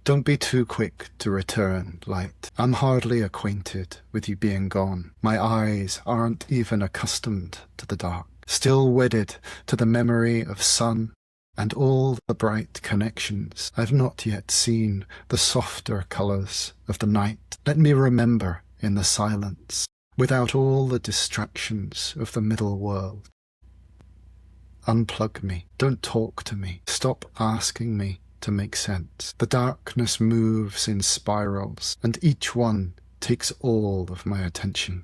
Don't be too quick to return, light. I'm hardly acquainted with you being gone. My eyes aren't even accustomed to the dark. Still wedded to the memory of sun and all the bright connections. I've not yet seen the softer colours of the night. Let me remember in the silence, without all the distractions of the middle world. Unplug me. Don't talk to me. Stop asking me to make sense. The darkness moves in spirals, and each one takes all of my attention.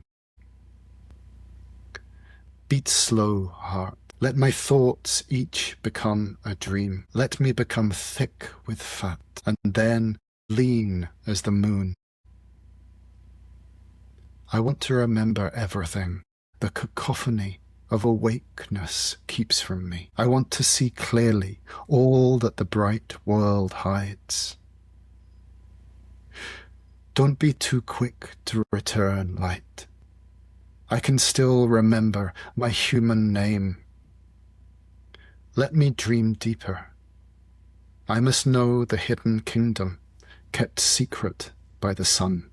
Beat slow, heart. Let my thoughts each become a dream. Let me become thick with fat, and then lean as the moon. I want to remember everything. The cacophony of awakeness keeps from me. I want to see clearly all that the bright world hides. Don't be too quick to return, light. I can still remember my human name. Let me dream deeper. I must know the hidden kingdom kept secret by the sun.